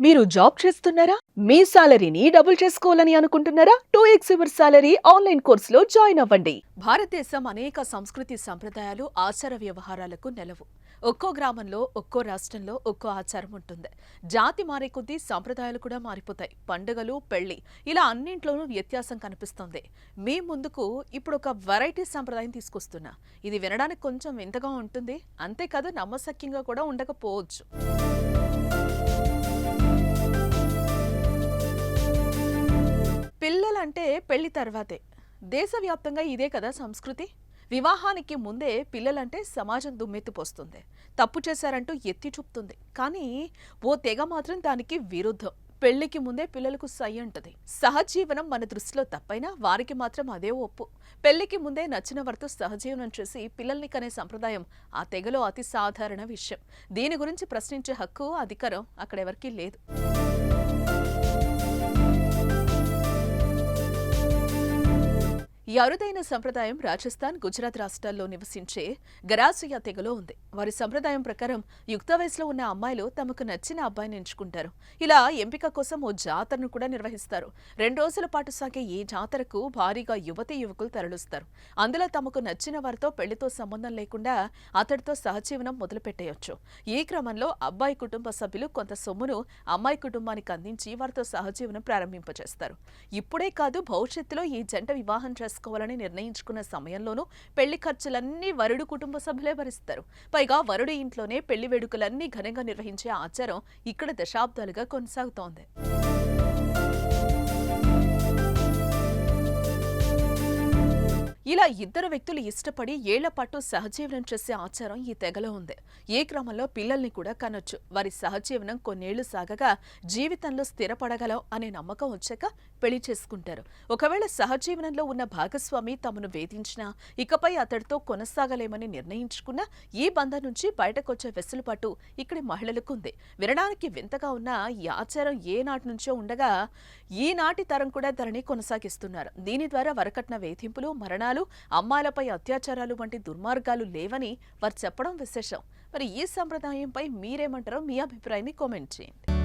మీరు జాబ్ చేస్తున్నారా? మీ సాలరీని డబుల్ చేసుకోవాలని అనుకుంటున్నారా? 2x యువర్ సాలరీ ఆన్లైన్ కోర్సులో జాయిన్ అవ్వండి. భారతదేశం అనేక సంస్కృతి సంప్రదాయాలు, ఆచార వ్యవహారాలకు నెలవు. ఒక్కో గ్రామంలో, ఒక్కో రాష్ట్రంలో ఒక్కో ఆచారం ఉంటుంది. జాతి మారే కొద్దీ సంప్రదాయాలు కూడా మారిపోతాయి. పండుగలు, పెళ్లి ఇలా అన్నింట్లోనూ వ్యత్యాసం కనిపిస్తుంది. మీ ముందుకు ఇప్పుడు ఒక వెరైటీ సంప్రదాయం తీసుకొస్తున్నా. ఇది వినడానికి కొంచెం వింతగా ఉంటుంది, అంతేకాదు నమ్మశక్యంగా కూడా ఉండకపోవచ్చు. పిల్లలంటే పెళ్లి తర్వాతే. దేశవ్యాప్తంగా ఇదే కదా సంస్కృతి. వివాహానికి ముందే పిల్లలంటే సమాజం దుమ్మెత్తిపోస్తుంది. తప్పు చేశారంటూ ఎత్తి చూపుతుంది. కానీ ఓ తెగ మాత్రం దానికి విరుద్ధం. పెళ్లికి ముందే పిల్లలకు సై అంటది. సహజీవనం మన దృష్టిలో తప్పైనా వారికి మాత్రం అదే ఒప్పు. పెళ్లికి ముందే నచ్చిన వారితో సహజీవనం చేసి పిల్లల్ని కనే సంప్రదాయం ఆ తెగలో అతి సాధారణ విషయం. దీని గురించి ప్రశ్నించే హక్కు, అధికారం అక్కడెవరికీ లేదు. ఈ అరుదైన సంప్రదాయం రాజస్థాన్, గుజరాత్ రాష్ట్రాల్లో నివసించే గరాసియా తెగలో ఉంది. వారి సంప్రదాయం ప్రకారం యుక్త వయసులో ఉన్న అమ్మాయిలు తమకు నచ్చిన అబ్బాయిని ఎంచుకుంటారు. ఇలా ఎంపిక కోసం ఓ జాతరను కూడా నిర్వహిస్తారు. 2 రోజుల పాటు సాగే ఈ జాతరకు భారీగా యువతీ యువకులు తరలిస్తారు. అందులో తమకు నచ్చిన వారితో పెళ్లితో సంబంధం లేకుండా అతడితో సహజీవనం మొదలుపెట్టేయొచ్చు. ఈ క్రమంలో అబ్బాయి కుటుంబ సభ్యులు కొంత సొమ్మును అమ్మాయి కుటుంబానికి అందించి వారితో సహజీవనం ప్రారంభింపజేస్తారు. ఇప్పుడే కాదు, భవిష్యత్తులో ఈ జంట వివాహం చేసుకోవాలని నిర్ణయించుకున్న సమయంలోనూ పెళ్లి ఖర్చులన్నీ వరుడు కుటుంబ సభ్యులే భరిస్తారు. పైగా వరుడి ఇంట్లోనే పెళ్లి వేడుకలన్నీ ఘనంగా నిర్వహించే ఆచారం ఇక్కడ దశాబ్దాలుగా కొనసాగుతోంది. ఇలా ఇద్దరు వ్యక్తులు ఇష్టపడి ఏళ్ల పాటు సహజీవనం చేసే ఆచారం ఈ తెగలో ఉంది. ఏ క్రమంలో పిల్లల్ని కూడా కనొచ్చు. వారి సహజీవనం కొన్నేళ్లు సాగగా జీవితంలో స్థిరపడగలం అనే నమ్మకం వచ్చాక పెళ్లి చేసుకుంటారు. ఒకవేళ సహజీవనంలో ఉన్న భాగస్వామి తమను వేధించినా, ఇకపై అతడితో కొనసాగలేమని నిర్ణయించుకున్నా ఈ బంధం నుంచి బయటకొచ్చే వెసులుబాటు ఇక్కడి మహిళలకు ఉంది. వినడానికి వింతగా ఉన్న ఈ ఆచారం ఏనాటి నుంచో ఉండగా ఈనాటి తరం కూడా దానిని కొనసాగిస్తున్నారు. దీని ద్వారా వరకట్న వేధింపులు, మరణాలు, అమ్మాయిలపై అత్యాచారాలు వంటి దుర్మార్గాలు లేవని వారు చెప్పడం విశేషం. మరి ఈ సంప్రదాయంపై మీరేమంటారో మీ అభిప్రాయాన్ని కామెంట్ చేయండి.